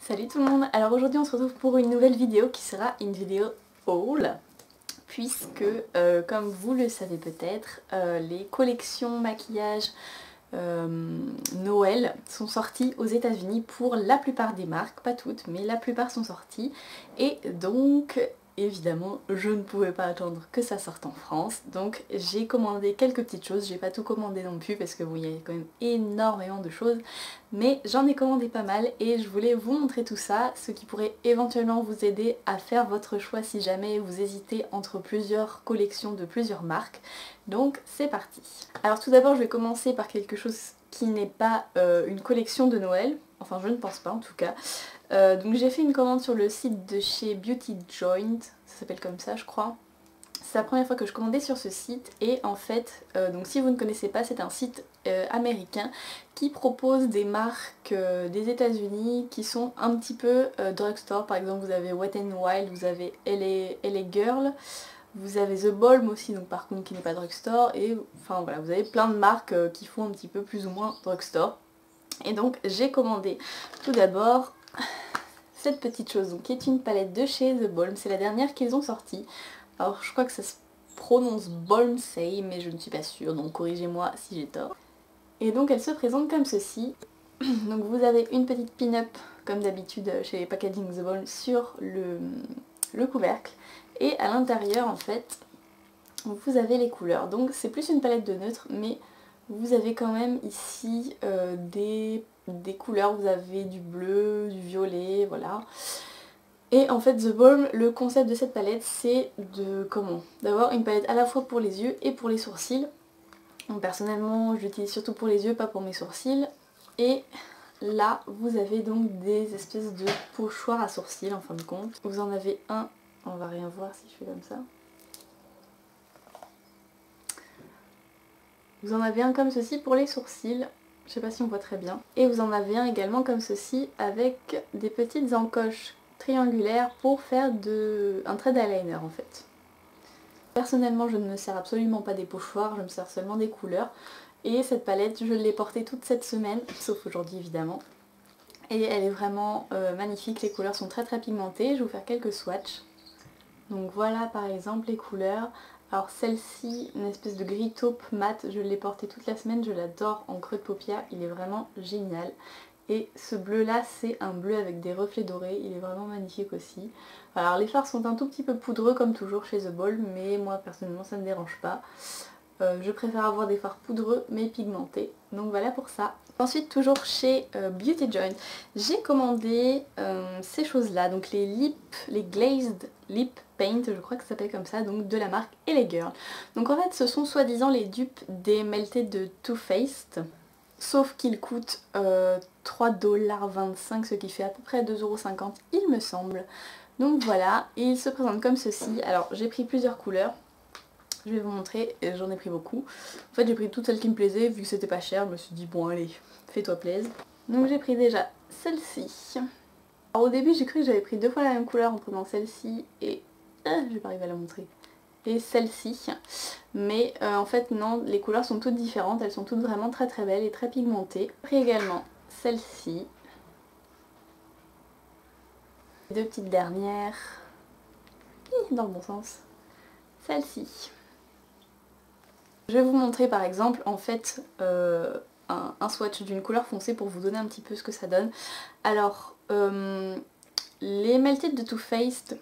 Salut tout le monde. Alors aujourd'hui on se retrouve pour une nouvelle vidéo qui sera une vidéo haul, puisque comme vous le savez peut-être, les collections maquillage Noël sont sorties aux États-Unis pour la plupart des marques, pas toutes mais la plupart sont sorties, et donc évidemment je ne pouvais pas attendre que ça sorte en France, donc j'ai commandé quelques petites choses. J'ai pas tout commandé non plus parce que bon, il y a quand même énormément de choses, mais j'en ai commandé pas mal et je voulais vous montrer tout ça, ce qui pourrait éventuellement vous aider à faire votre choix si jamais vous hésitez entre plusieurs collections de plusieurs marques. Donc c'est parti. Alors tout d'abord je vais commencer par quelque chose qui n'est pas une collection de Noël, enfin je ne pense pas en tout cas. Donc j'ai fait une commande sur le site de chez Beauty Joint, ça s'appelle comme ça je crois. C'est la première fois que je commandais sur ce site et en fait, donc si vous ne connaissez pas, c'est un site américain qui propose des marques des États-Unis qui sont un petit peu drugstore. Par exemple vous avez Wet n Wild, vous avez LA Girl, vous avez The Balm aussi, donc par contre qui n'est pas drugstore, et enfin voilà, vous avez plein de marques qui font un petit peu plus ou moins drugstore. Et donc j'ai commandé tout d'abord cette petite chose, donc, qui est une palette de chez The Balm, c'est la dernière qu'ils ont sortie. Alors je crois que ça se prononce Balmsey, mais je ne suis pas sûre, donc corrigez-moi si j'ai tort. Et donc elle se présente comme ceci. Donc vous avez une petite pin-up, comme d'habitude chez les packaging The Balm, sur le couvercle. Et à l'intérieur en fait, vous avez les couleurs. Donc c'est plus une palette de neutres, mais vous avez quand même ici des couleurs. Vous avez du bleu, du violet, voilà. Et en fait The Balm, le concept de cette palette c'est d'avoir une palette à la fois pour les yeux et pour les sourcils. Donc personnellement je l'utilise surtout pour les yeux, pas pour mes sourcils. Et là vous avez donc des espèces de pochoirs à sourcils en fin de compte. Vous en avez un, on va rien voir si je fais comme ça. Vous en avez un comme ceci pour les sourcils, je sais pas si on voit très bien. Et vous en avez un également comme ceci avec des petites encoches triangulaires pour faire un trait d'eyeliner en fait. Personnellement je ne me sers absolument pas des pochoirs, je me sers seulement des couleurs. Et cette palette je l'ai portée toute cette semaine, sauf aujourd'hui évidemment. Et elle est vraiment magnifique, les couleurs sont très pigmentées. Je vais vous faire quelques swatchs. Donc voilà par exemple les couleurs. Alors celle-ci, une espèce de gris taupe mat, je l'ai portée toute la semaine, je l'adore en creux de paupière, il est vraiment génial. Et ce bleu là, c'est un bleu avec des reflets dorés, il est vraiment magnifique aussi. Alors les fards sont un tout petit peu poudreux comme toujours chez The Balm, mais moi personnellement ça ne me dérange pas. Je préfère avoir des fards poudreux mais pigmentés, donc voilà pour ça. Ensuite toujours chez Beauty Joint, j'ai commandé ces choses là, donc les glazed lip paint, je crois que ça s'appelle comme ça, donc de la marque LA Girl. Donc en fait ce sont soi-disant les dupes des Melted de Too Faced, sauf qu'ils coûtent 3,25$, ce qui fait à peu près 2,50€ il me semble. Donc voilà, et ils se présentent comme ceci. Alors j'ai pris plusieurs couleurs. Je vais vous montrer, j'en ai pris beaucoup. En fait j'ai pris toutes celles qui me plaisaient, vu que c'était pas cher, je me suis dit bon allez, fais-toi plaisir. Donc j'ai pris déjà celle-ci. Alors au début j'ai cru que j'avais pris deux fois la même couleur en prenant celle-ci et... je vais pas arriver à la montrer. Et celle-ci. Mais en fait non, les couleurs sont toutes différentes, elles sont toutes vraiment très belles et très pigmentées. J'ai pris également celle-ci. Les deux petites dernières. Dans le bon sens. Celle-ci. Je vais vous montrer par exemple en fait un swatch d'une couleur foncée pour vous donner un petit peu ce que ça donne. Alors les Melted de Too Faced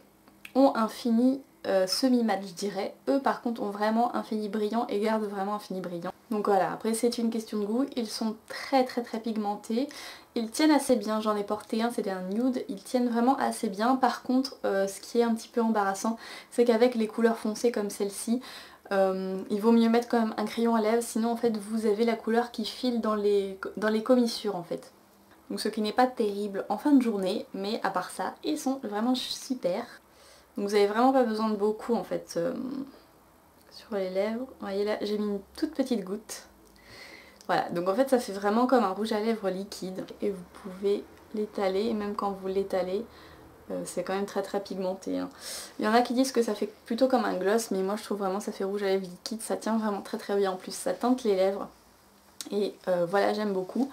ont un fini semi-mat je dirais. Eux par contre ont vraiment un fini brillant et gardent vraiment un fini brillant. Donc voilà, après c'est une question de goût, ils sont très pigmentés. Ils tiennent assez bien, j'en ai porté un, c'était un nude, ils tiennent vraiment assez bien. Par contre ce qui est un petit peu embarrassant, c'est qu'avec les couleurs foncées comme celle-ci, il vaut mieux mettre quand même un crayon à lèvres, sinon en fait vous avez la couleur qui file dans les commissures en fait. Donc ce qui n'est pas terrible en fin de journée, mais à part ça, ils sont vraiment super. Donc vous avez vraiment pas besoin de beaucoup en fait sur les lèvres. Vous voyez là, j'ai mis une toute petite goutte. Voilà, donc en fait ça fait vraiment comme un rouge à lèvres liquide. Et vous pouvez l'étaler, et même quand vous l'étalez, c'est quand même très pigmenté. Hein. Il y en a qui disent que ça fait plutôt comme un gloss, mais moi je trouve vraiment ça fait rouge à lèvres liquide, ça tient vraiment très bien en plus, ça teinte les lèvres. Et voilà, j'aime beaucoup.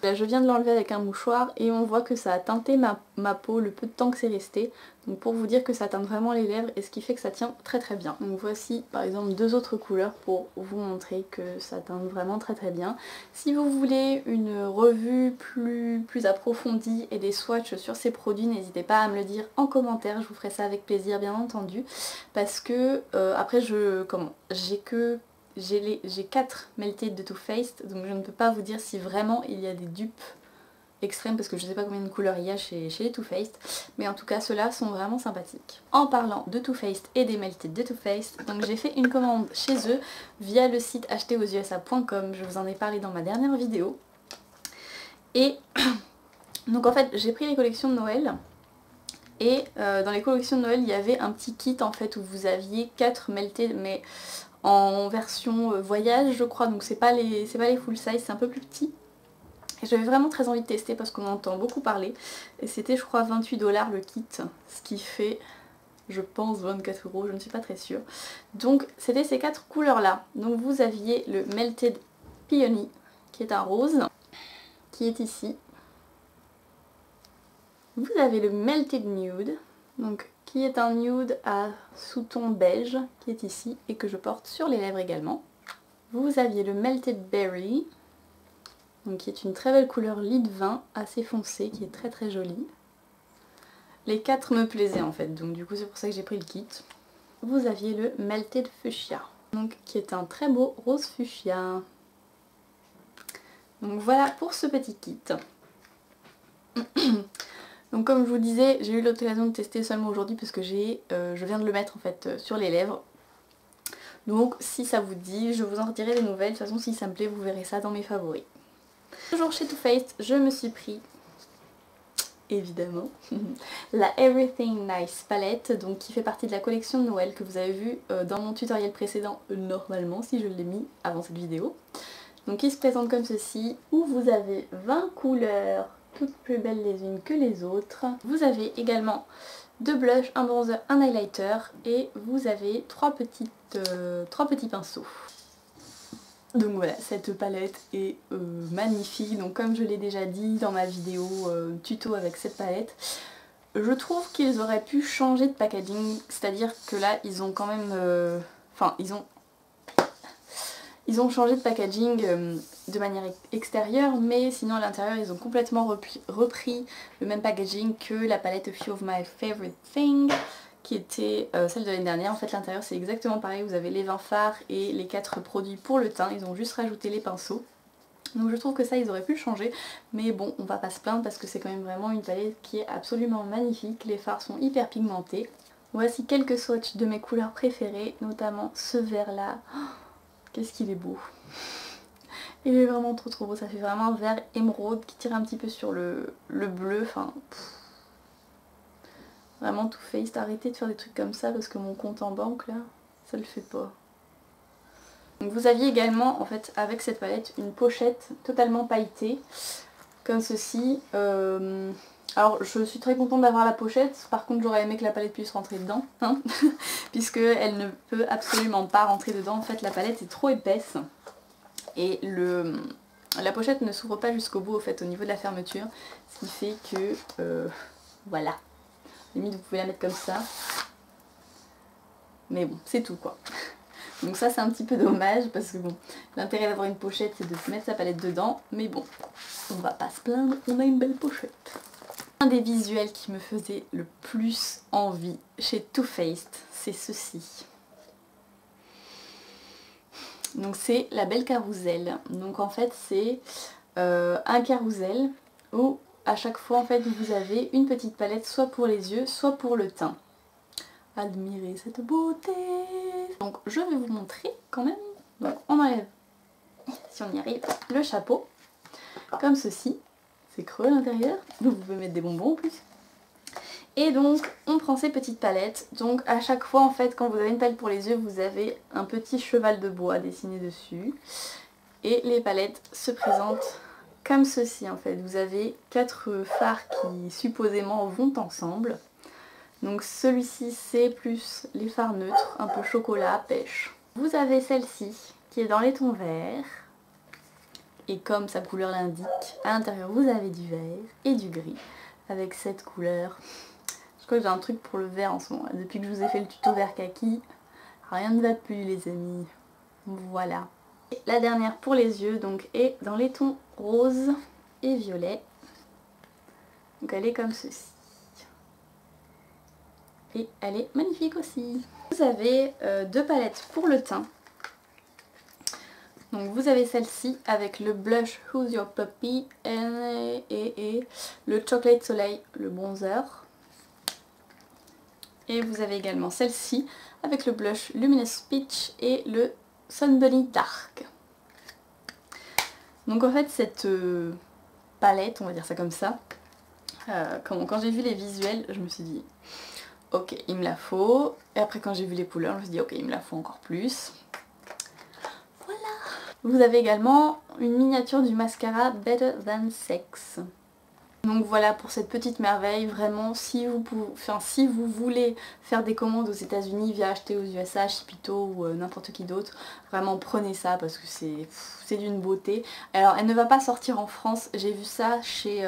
Là, je viens de l'enlever avec un mouchoir et on voit que ça a teinté ma peau le peu de temps que c'est resté. Donc pour vous dire que ça teinte vraiment les lèvres et ce qui fait que ça tient très très bien. Donc voici par exemple deux autres couleurs pour vous montrer que ça teinte vraiment très très bien. Si vous voulez une revue plus approfondie et des swatchs sur ces produits, n'hésitez pas à me le dire en commentaire, je vous ferai ça avec plaisir bien entendu. Parce que après j'ai 4 Melted de Too Faced, donc je ne peux pas vous dire si vraiment il y a des dupes extrêmes parce que je ne sais pas combien de couleurs il y a chez les Too Faced, mais en tout cas ceux-là sont vraiment sympathiques. En parlant de Too Faced et des Melted de Too Faced, donc j'ai fait une commande chez eux via le site acheteraususa.com, je vous en ai parlé dans ma dernière vidéo. Et donc en fait j'ai pris les collections de Noël. Et dans les collections de Noël il y avait un petit kit en fait où vous aviez 4 Melted mais en version voyage je crois, donc c'est pas les full size, c'est un peu plus petit. Et j'avais vraiment très envie de tester parce qu'on entend beaucoup parler. Et c'était je crois 28 $ le kit, ce qui fait je pense 24 €, je ne suis pas très sûre. Donc c'était ces 4 couleurs là. Donc vous aviez le Melted Peony qui est un rose, qui est ici. Vous avez le Melted Nude, donc qui est un nude à sous-ton beige, qui est ici et que je porte sur les lèvres également. Vous aviez le Melted Berry, donc qui est une très belle couleur lit de vin, assez foncée, qui est très très jolie. Les 4 me plaisaient en fait, donc du coup c'est pour ça que j'ai pris le kit. Vous aviez le Melted Fuchsia, donc qui est un très beau rose fuchsia. Donc voilà pour ce petit kit. Donc comme je vous disais, j'ai eu l'occasion de tester seulement aujourd'hui parce que je viens de le mettre en fait sur les lèvres. Donc si ça vous dit, je vous en redirai des nouvelles. De toute façon si ça me plaît, vous verrez ça dans mes favoris. Toujours chez Too Faced, je me suis pris, évidemment, la Everything Nice palette, donc qui fait partie de la collection de Noël que vous avez vu dans mon tutoriel précédent, normalement si je l'ai mis avant cette vidéo. Donc il se présente comme ceci, où vous avez 20 couleurs, toutes plus belles les unes que les autres. Vous avez également 2 blushs, un bronzer, un highlighter et vous avez 3 petits pinceaux. Donc voilà, cette palette est magnifique. Donc comme je l'ai déjà dit dans ma vidéo tuto avec cette palette, je trouve qu'ils auraient pu changer de packaging, c'est-à-dire que là ils ont quand même... Ils ont changé de packaging de manière extérieure, mais sinon à l'intérieur ils ont complètement repris le même packaging que la palette A Few of My Favorite Thing, qui était celle de l'année dernière. En fait l'intérieur c'est exactement pareil, vous avez les 20 fards et les 4 produits pour le teint, ils ont juste rajouté les pinceaux. Donc je trouve que ça ils auraient pu le changer, mais bon on va pas se plaindre parce que c'est quand même vraiment une palette qui est absolument magnifique, les fards sont hyper pigmentés. Voici quelques swatchs de mes couleurs préférées, notamment ce vert là. Qu'est-ce qu'il est beau. Il est vraiment trop beau, ça fait vraiment un vert émeraude qui tire un petit peu sur le bleu, enfin... Vraiment Too Faced, arrêtez de faire des trucs comme ça parce que mon compte en banque là, ça le fait pas. Donc vous aviez également en fait avec cette palette une pochette totalement pailletée, comme ceci. Alors je suis très contente d'avoir la pochette, par contre j'aurais aimé que la palette puisse rentrer dedans, hein puisque elle ne peut absolument pas rentrer dedans, en fait la palette est trop épaisse. Et la pochette ne s'ouvre pas jusqu'au bout au fait au niveau de la fermeture, ce qui fait que voilà, limite vous pouvez la mettre comme ça, mais bon c'est tout quoi. Donc ça c'est un petit peu dommage parce que bon, l'intérêt d'avoir une pochette c'est de mettre sa palette dedans, mais bon, on va pas se plaindre, on a une belle pochette. Un des visuels qui me faisait le plus envie chez Too Faced, c'est ceci. Donc c'est la belle carrousel. Donc en fait c'est un carrousel où à chaque fois en fait vous avez une petite palette soit pour les yeux soit pour le teint. Admirez cette beauté. Donc je vais vous montrer quand même. Donc on enlève, si on y arrive, le chapeau comme ceci. C'est creux à l'intérieur, donc vous pouvez mettre des bonbons en plus. Et donc on prend ces petites palettes, donc à chaque fois en fait quand vous avez une palette pour les yeux vous avez un petit cheval de bois dessiné dessus. Et les palettes se présentent comme ceci en fait, vous avez 4 fards qui supposément vont ensemble. Donc celui-ci c'est plus les fards neutres, un peu chocolat, pêche. Vous avez celle-ci qui est dans les tons verts. Et comme sa couleur l'indique, à l'intérieur vous avez du vert et du gris avec cette couleur. Je crois que j'ai un truc pour le vert en ce moment. Depuis que je vous ai fait le tuto vert kaki, rien ne va plus les amis. Voilà. Et la dernière pour les yeux donc est dans les tons rose et violet. Donc elle est comme ceci. Et elle est magnifique aussi. Vous avez deux palettes pour le teint. Donc vous avez celle-ci avec le blush Who's Your Puppy et le Chocolate Soleil, le bronzer. Et vous avez également celle-ci avec le blush Luminous Peach et le Sunbunny Dark. Donc en fait cette palette, on va dire ça comme ça, quand j'ai vu les visuels, je me suis dit ok, il me la faut. Et après quand j'ai vu les couleurs, je me suis dit ok, il me la faut encore plus. Vous avez également une miniature du mascara Better Than Sex. Donc voilà pour cette petite merveille, vraiment si vous voulez faire des commandes aux États-Unis via acheter aux USA, Shipito ou n'importe qui d'autre, vraiment prenez ça parce que c'est d'une beauté. Alors elle ne va pas sortir en France, j'ai vu ça chez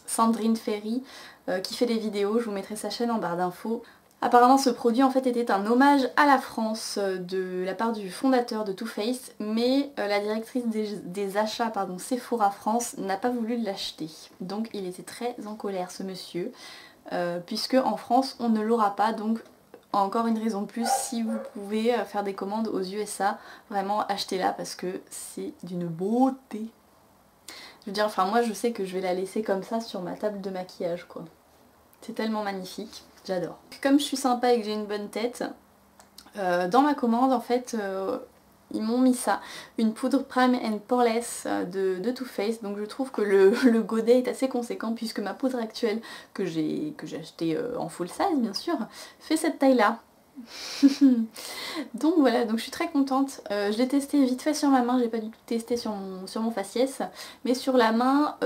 Sandrine Ferry qui fait des vidéos, je vous mettrai sa chaîne en barre d'infos. Apparemment ce produit en fait était un hommage à la France de la part du fondateur de Too Faced, mais la directrice des achats Sephora France n'a pas voulu l'acheter. Donc il était très en colère ce monsieur, puisque en France on ne l'aura pas, donc encore une raison de plus, si vous pouvez faire des commandes aux USA, vraiment achetez-la parce que c'est d'une beauté. Je veux dire, enfin moi je sais que je vais la laisser comme ça sur ma table de maquillage quoi. C'est tellement magnifique. J'adore. Comme je suis sympa et que j'ai une bonne tête, dans ma commande en fait ils m'ont mis ça, une poudre Prime and Poreless de Too Faced. Donc je trouve que le godet est assez conséquent puisque ma poudre actuelle que j'ai achetée en full size bien sûr, fait cette taille là. Donc voilà, donc je suis très contente. Je l'ai testé vite fait sur ma main, j'ai pas du tout testé sur mon faciès, mais sur la main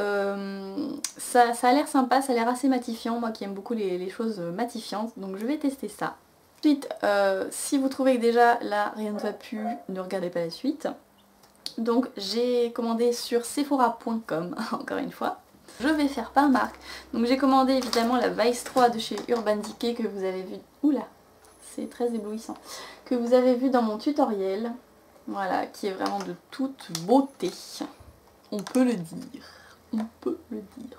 ça a l'air sympa, ça a l'air assez matifiant, moi qui aime beaucoup les choses matifiantes, donc je vais tester ça. Ensuite, si vous trouvez que déjà là rien ne va plus, ne regardez pas la suite. Donc j'ai commandé sur sephora.com encore une fois. Je vais faire par marque. Donc j'ai commandé évidemment la Vice 3 de chez Urban Decay que vous avez vu. Oula, c'est très éblouissant. Que vous avez vu dans mon tutoriel. Voilà, qui est vraiment de toute beauté. On peut le dire. On peut le dire.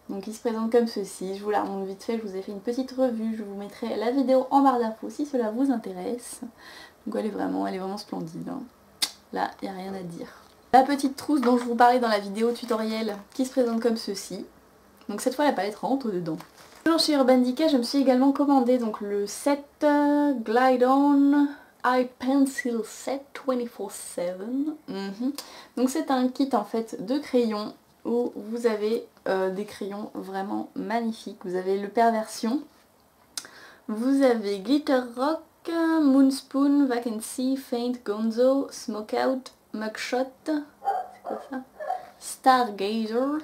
Donc il se présente comme ceci. Je vous la remonte vite fait. Je vous ai fait une petite revue. Je vous mettrai la vidéo en barre d'infos si cela vous intéresse. Donc elle est vraiment splendide. Hein. Là, il n'y a rien à dire. La petite trousse dont je vous parlais dans la vidéo tutoriel qui se présente comme ceci. Donc cette fois la palette rentre dedans. Toujours chez Urban Decay, je me suis également commandé donc le set Glide On Eye Pencil Set 24/7. Donc c'est un kit en fait de crayons où vous avez des crayons vraiment magnifiques. Vous avez le Perversion, vous avez Glitter Rock, Moonspoon, Vacancy, Faint, Gonzo, Smokeout, Mugshot, c'est quoi ça? Stargazer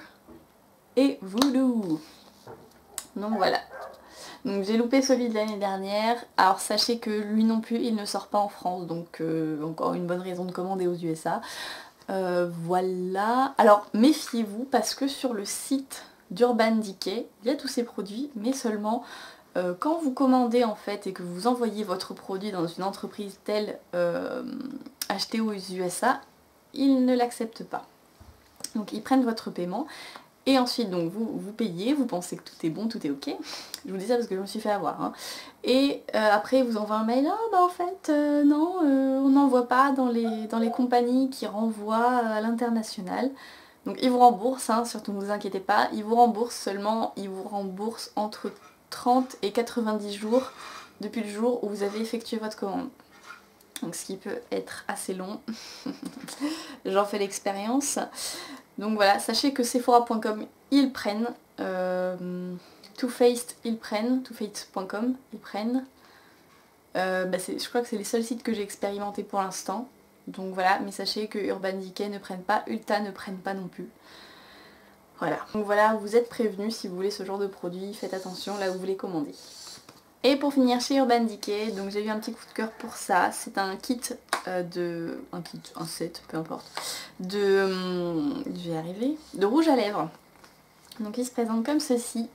et Voodoo. Donc voilà. Donc j'ai loupé celui de l'année dernière. Alors sachez que lui non plus il ne sort pas en France, donc encore une bonne raison de commander aux USA. Voilà. Alors méfiez-vous parce que sur le site d'Urban Decay, il y a tous ces produits, mais seulement quand vous commandez en fait et que vous envoyez votre produit dans une entreprise telle achetée aux USA, ils ne l'acceptent pas. Donc ils prennent votre paiement et ensuite donc vous payez, vous pensez que tout est bon, tout est ok. Je vous dis ça parce que je me suis fait avoir. Hein. Et après ils vous envoient un mail, ah bah en fait non, on n'envoie pas dans les compagnies qui renvoient à l'international. Donc ils vous remboursent, hein, surtout ne vous inquiétez pas, ils vous remboursent seulement, ils vous remboursent entre 30 et 90 jours depuis le jour où vous avez effectué votre commande. Donc ce qui peut être assez long. J'en fais l'expérience. Donc voilà, sachez que Sephora.com ils prennent, Too Faced ils prennent, toofaced.com ils prennent. Je crois que c'est les seuls sites que j'ai expérimenté pour l'instant. Donc voilà, mais sachez que Urban Decay ne prennent pas, Ulta ne prennent pas non plus. Voilà, donc voilà, vous êtes prévenus si vous voulez ce genre de produit, faites attention là où vous les commandez. Et pour finir chez Urban Decay, donc j'ai eu un petit coup de cœur pour ça, c'est un kit un set, peu importe, je vais y arriver, de rouge à lèvres. Donc il se présente comme ceci,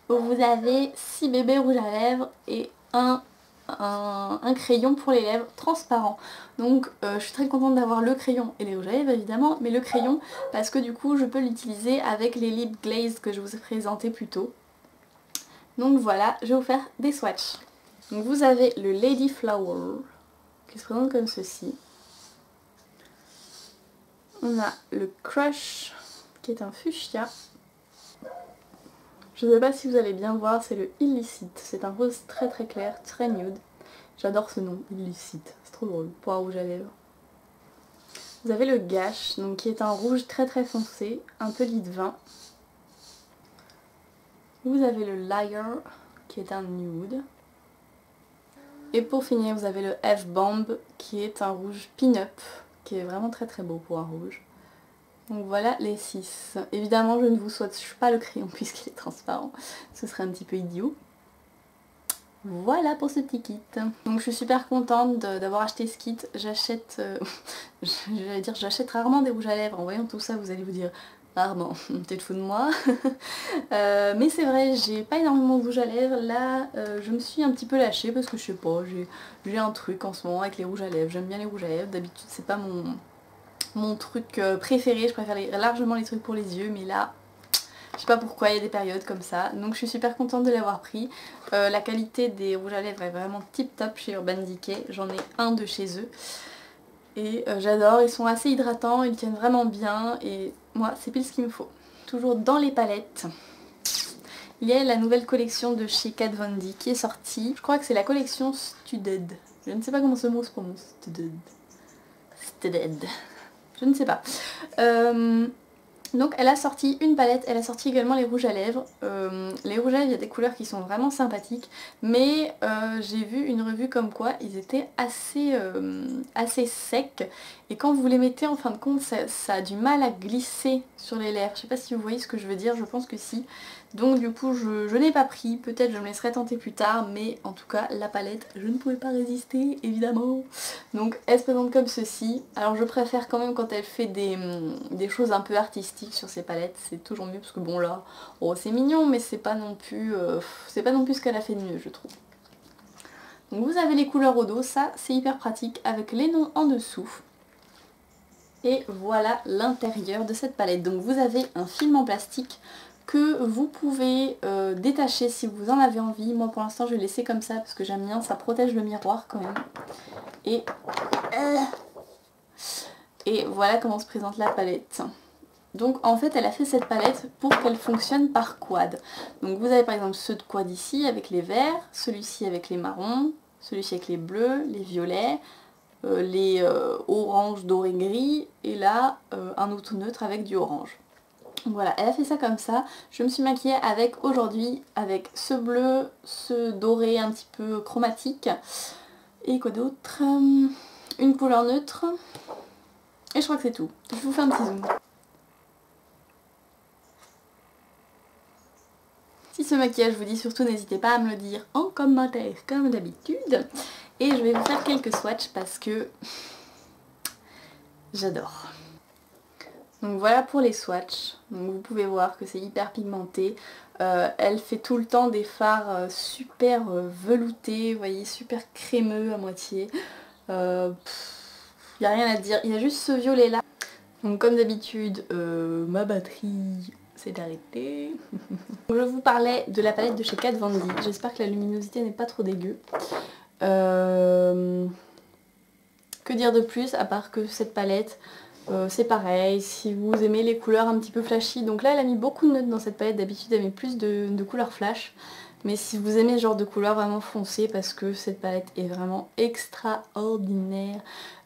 où vous avez 6 bébés rouges à lèvres et un crayon pour les lèvres transparent. Donc je suis très contente d'avoir le crayon et les rouges à lèvres évidemment, mais le crayon parce que du coup je peux l'utiliser avec les lip glaze que je vous ai présenté plus tôt. Donc voilà, je vais vous faire des swatchs. Donc vous avez le Lady Flower qui se présente comme ceci. On a le Crush qui est un fuchsia. Je ne sais pas si vous allez bien voir, c'est le Illicit. C'est un rose très très clair, très nude. J'adore ce nom, Illicit. C'est trop drôle pour un rouge à lèvres. Vous avez le Gash, donc qui est un rouge très très foncé, un peu lit de vin. Vous avez le Liar, qui est un nude. Et pour finir, vous avez le F-Bomb, qui est un rouge pin-up, qui est vraiment très très beau pour un rouge. Donc voilà les 6. Évidemment, je ne vous swatche pas le crayon puisqu'il est transparent. Ce serait un petit peu idiot. Voilà pour ce petit kit. Donc je suis super contente d'avoir acheté ce kit. J'achète, j'allais dire, j'achète rarement des rouges à lèvres. En voyant tout ça, vous allez vous dire, rarement, t'es fou de moi. Mais c'est vrai, j'ai pas énormément de rouge à lèvres. Là, je me suis un petit peu lâchée parce que je sais pas, j'ai un truc en ce moment avec les rouges à lèvres. J'aime bien les rouges à lèvres. D'habitude, c'est pas mon truc préféré. Je préfère largement les trucs pour les yeux, mais là... Je sais pas pourquoi, il y a des périodes comme ça. Donc je suis super contente de l'avoir pris. La qualité des rouges à lèvres est vraiment tip top chez Urban Decay. J'en ai un de chez eux. Et j'adore, ils sont assez hydratants, ils tiennent vraiment bien. Et moi, c'est pile ce qu'il me faut. Toujours dans les palettes, il y a la nouvelle collection de chez Kat Von D qui est sortie. Je crois que c'est la collection Studded. Je ne sais pas comment ce mot se prononce. Studded. Studded. Je ne sais pas. Donc elle a sorti une palette, elle a sorti également les rouges à lèvres. Les rouges à lèvres, il y a des couleurs qui sont vraiment sympathiques, mais j'ai vu une revue comme quoi ils étaient assez secs, et quand vous les mettez en fin de compte, ça a du mal à glisser sur les lèvres. Je sais pas si vous voyez ce que je veux dire, je pense que si. Donc du coup je n'ai pas pris, peut-être je me laisserai tenter plus tard, mais en tout cas la palette, je ne pouvais pas résister évidemment. Donc elle se présente comme ceci. Alors je préfère quand même quand elle fait des choses un peu artistiques sur ses palettes, c'est toujours mieux parce que bon là, oh, c'est mignon mais c'est pas non plus ce qu'elle a fait de mieux je trouve. Donc vous avez les couleurs au dos, ça c'est hyper pratique avec les noms en dessous. Et voilà l'intérieur de cette palette. Donc vous avez un film en plastique que vous pouvez détacher si vous en avez envie. Moi pour l'instant je vais laisser comme ça parce que j'aime bien, ça protège le miroir quand même. Et voilà comment se présente la palette. Donc en fait elle a fait cette palette pour qu'elle fonctionne par quad. Donc vous avez par exemple ceux de quad ici avec les verts, celui-ci avec les marrons, celui-ci avec les bleus, les violets, les orange, doré, gris, et là un auto neutre avec du orange. Donc voilà, elle a fait ça comme ça. Je me suis maquillée avec aujourd'hui avec ce bleu, ce doré un petit peu chromatique, et quoi d'autre, une couleur neutre, et je crois que c'est tout. Je vous fais un petit zoom. Si ce maquillage vous dit, surtout n'hésitez pas à me le dire en commentaire comme d'habitude. Et je vais vous faire quelques swatchs parce que j'adore. Donc voilà pour les swatchs. Donc vous pouvez voir que c'est hyper pigmenté. Elle fait tout le temps des fards super veloutés, vous voyez, super crémeux à moitié. Il n'y a rien à dire, il y a juste ce violet là. Donc comme d'habitude, ma batterie s'est arrêtée. Je vous parlais de la palette de chez Kat Von D. J'espère que la luminosité n'est pas trop dégueu. Que dire de plus à part que cette palette, c'est pareil, si vous aimez les couleurs un petit peu flashy. Donc là elle a mis beaucoup de neutres dans cette palette, d'habitude elle met plus de couleurs flash. Mais si vous aimez ce genre de couleurs vraiment foncées, parce que cette palette est vraiment extraordinaire.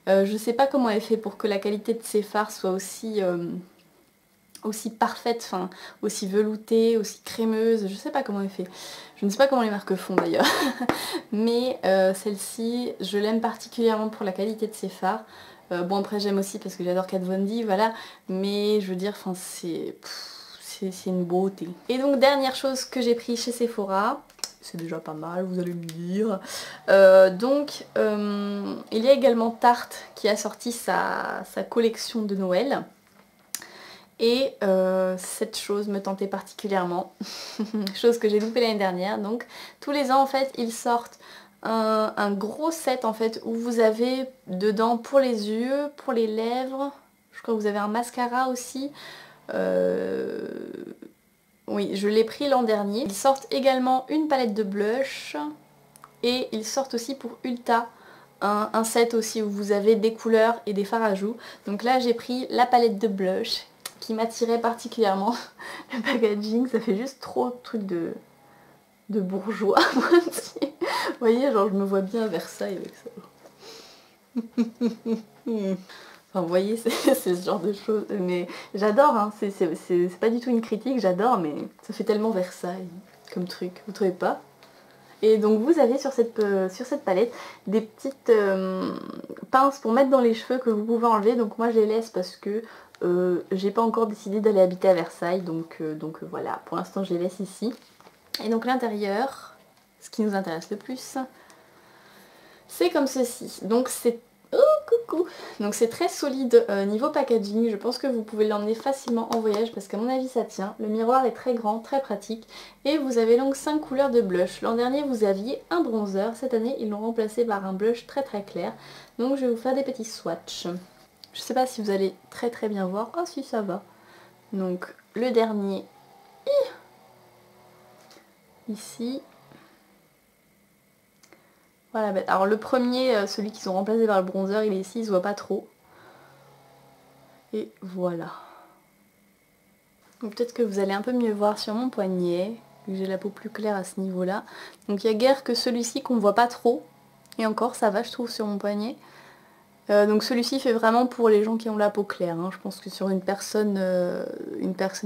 Je sais pas comment elle fait pour que la qualité de ses fards soit aussi parfaite, enfin aussi veloutée, aussi crémeuse, je sais pas comment elle fait. Je ne sais pas comment les marques font d'ailleurs. Mais celle-ci, je l'aime particulièrement pour la qualité de ses fards. Bon après j'aime aussi parce que j'adore Kat Von D, voilà. Mais je veux dire, c'est une beauté. Et donc dernière chose que j'ai pris chez Sephora, c'est déjà pas mal, vous allez me dire. Il y a également Tarte qui a sorti sa collection de Noël. Et cette chose me tentait particulièrement, chose que j'ai loupée l'année dernière. Donc tous les ans en fait ils sortent un gros set en fait où vous avez dedans pour les yeux, pour les lèvres, je crois que vous avez un mascara aussi. Oui, je l'ai pris l'an dernier. Ils sortent également une palette de blush et ils sortent aussi pour Ulta un set aussi où vous avez des couleurs et des fards à joues. Donc là j'ai pris la palette de blush qui m'attirait particulièrement. Le packaging, ça fait juste trop truc de bourgeois. Vous voyez, genre je me vois bien à Versailles avec ça. Enfin, vous voyez, c'est ce genre de choses. Mais j'adore, hein. C'est pas du tout une critique, j'adore, mais ça fait tellement Versailles comme truc, vous trouvez pas? Et donc vous avez sur cette palette des petites pinces pour mettre dans les cheveux que vous pouvez enlever. Donc moi je les laisse parce que j'ai pas encore décidé d'aller habiter à Versailles. Donc voilà, pour l'instant je les laisse ici. Et donc l'intérieur, ce qui nous intéresse le plus, c'est comme ceci. Donc c'est... Oh coucou! Donc c'est très solide niveau packaging, je pense que vous pouvez l'emmener facilement en voyage parce qu'à mon avis ça tient. Le miroir est très grand, très pratique et vous avez donc 5 couleurs de blush. L'an dernier vous aviez un bronzer, cette année ils l'ont remplacé par un blush très très clair. Donc je vais vous faire des petits swatchs. Je sais pas si vous allez très très bien voir, ah si ça va. Donc le dernier, ici. Voilà, alors le premier, celui qu'ils ont remplacé par le bronzer, il est ici, il se voit pas trop. Et voilà. Donc peut-être que vous allez un peu mieux voir sur mon poignet, vu que j'ai la peau plus claire à ce niveau-là. Donc il n'y a guère que celui-ci qu'on voit pas trop. Et encore, ça va je trouve sur mon poignet. Donc celui-ci fait vraiment pour les gens qui ont la peau claire. Hein. Je pense que sur une personne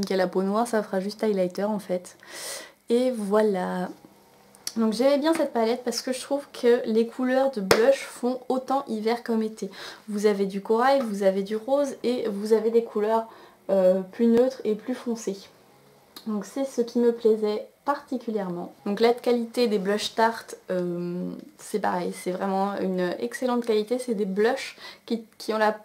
qui a la peau noire, ça fera juste highlighter en fait. Et voilà. Donc j'aimais bien cette palette parce que je trouve que les couleurs de blush font autant hiver comme été. Vous avez du corail, vous avez du rose et vous avez des couleurs plus neutres et plus foncées. Donc c'est ce qui me plaisait particulièrement. Donc la qualité des blush Tarte, c'est pareil, c'est vraiment une excellente qualité. C'est des blushs qui ont la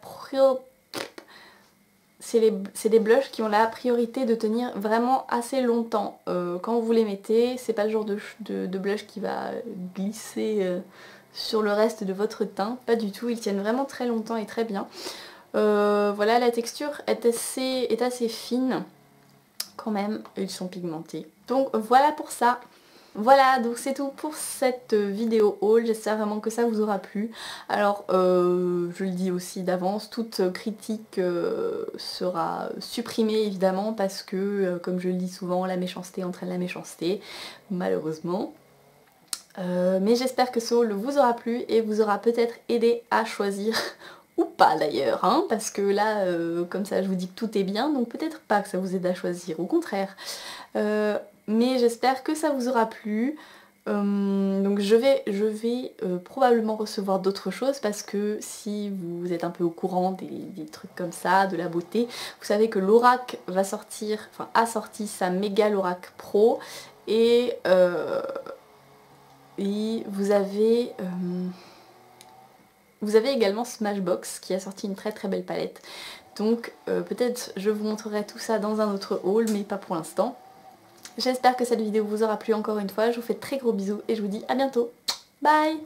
c'est des blushs qui ont la priorité de tenir vraiment assez longtemps quand vous les mettez. C'est pas le genre de blush qui va glisser sur le reste de votre teint, pas du tout, ils tiennent vraiment très longtemps et très bien. Voilà, la texture est assez fine quand même, ils sont pigmentés. Donc voilà pour ça. Voilà, donc c'est tout pour cette vidéo haul, j'espère vraiment que ça vous aura plu. Alors, je le dis aussi d'avance, toute critique sera supprimée évidemment parce que, comme je le dis souvent, la méchanceté entraîne la méchanceté, malheureusement. Mais j'espère que ce haul vous aura plu et vous aura peut-être aidé à choisir, ou pas d'ailleurs, hein, parce que là, comme ça je vous dis que tout est bien, donc peut-être pas que ça vous aide à choisir, au contraire. Mais j'espère que ça vous aura plu. Donc je vais probablement recevoir d'autres choses parce que si vous êtes un peu au courant des trucs comme ça, de la beauté, vous savez que Lorac va sortir, enfin a sorti sa méga Lorac Pro et vous avez également Smashbox qui a sorti une très très belle palette. Donc peut-être je vous montrerai tout ça dans un autre haul, mais pas pour l'instant. J'espère que cette vidéo vous aura plu encore une fois, je vous fais de très gros bisous et je vous dis à bientôt. Bye!